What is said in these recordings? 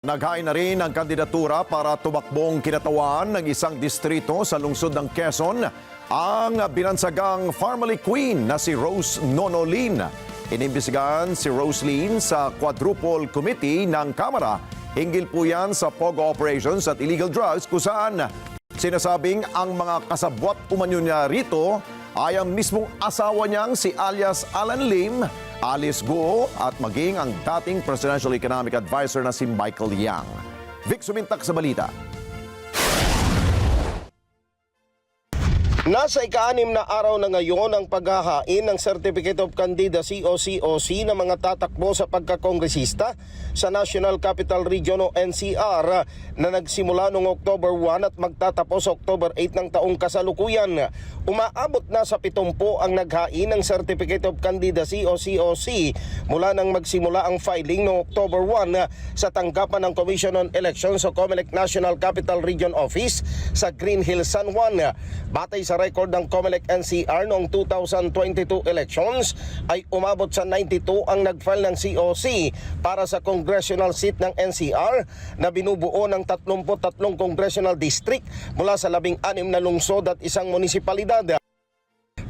Naghain na rin ang kandidatura para tumakbong kinatawan ng isang distrito sa lungsod ng Quezon ang binansagang Family Queen na si Rose Nonolin. Inimbestigahan si Rose Lynn sa Quadruple Committee ng Kamara. Hinggil po yan sa POGO operations at illegal drugs kung saan sinasabing ang mga kasabwat umanyo niya rito ay ang mismong asawa niyang si alias Alan Lim, Alice Guo at maging ang dating Presidential Economic Advisor na si Michael Yang. Vic Sumintak sa balita. Nasa ika-6 na araw na ngayon ang paghahain ng Certificate of Candidacy o COC ng mga tatakbo sa pagkakongresista sa National Capital Region o NCR na nagsimula noong October 1 at magtatapos October 8 ng taong kasalukuyan. Umaabot na sa 70 ang naghain ng Certificate of Candidacy o COC mula nang magsimula ang filing noong October 1 sa tanggapan ng Commission on Elections o COMELEC National Capital Region Office sa Green Hills, San Juan. Batay sa record ng COMELEC NCR noong 2022 elections ay umabot sa 92 ang nag-file ng COC para sa congressional seat ng NCR na binubuo ng 33 congressional district mula sa 16 na lungsod at isang munisipalidad.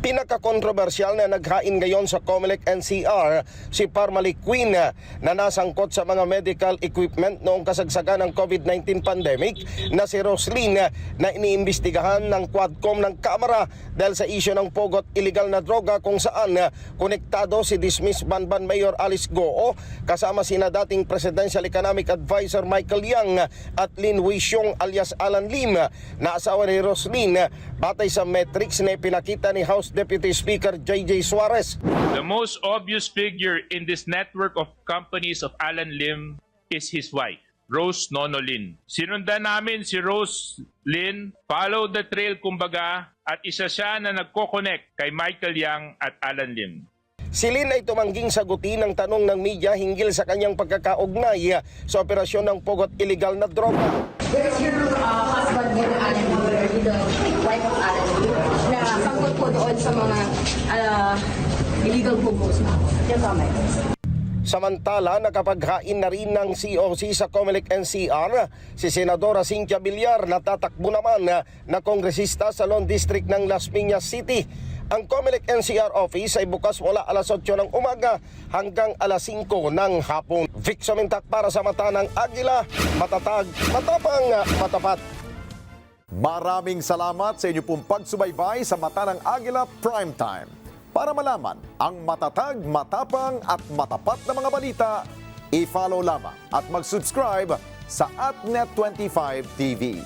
Pinaka-kontrobersyal na naghain ngayon sa COMELEC NCR si Family Queen na nasangkot sa mga medical equipment noong kasagsagan ng COVID-19 pandemic na si Roslyn na iniimbestigahan ng Quadcom ng Kamara dahil sa isyu ng pogot illegal na droga kung saan konektado si dismissed Banban Mayor Alice Guo kasama sina dating Presidential Economic Advisor Michael Yang at Lin Wei-Xiong alias Alan Lim na asawa ni Roslyn batay sa metrics na ipinakita ni House Deputy Speaker J.J. Suarez. The most obvious figure in this network of companies of Alan Lim is his wife, Rose Nonolin. Sinundan namin si Rose Lynn, follow the trail kumbaga, at isa siya na nagko-connect kay Michael Yang at Alan Lim. Si Lynn ay tumangging sagutin ang tanong ng media hinggil sa kanyang pagkakaugnay sa operasyon ng pogot illegal na droga. There's your husband din, Alan Lee, the wife of Alan Lee, na sangkot po doon sa mga illegal pugos na. Yan tama. Samantala, nakapaghain na rin ng COC sa COMELEC NCR si Senadora Cynthia Villar na tatakbo naman na kongresista sa Lone District ng Las Piñas City. Ang COMELEC NCR office ay bukas mula alas 8 ng umaga hanggang alas 5 ng hapon. Vic Sumintak para sa Mata ng Agila, matatag, matapang, matapat. Maraming salamat sa inyo pong pagsubaybay sa Mata ng Agila Primetime. Para malaman ang matatag, matapang at matapat na mga balita, i-follow lamang at mag-subscribe sa @Net25 TV.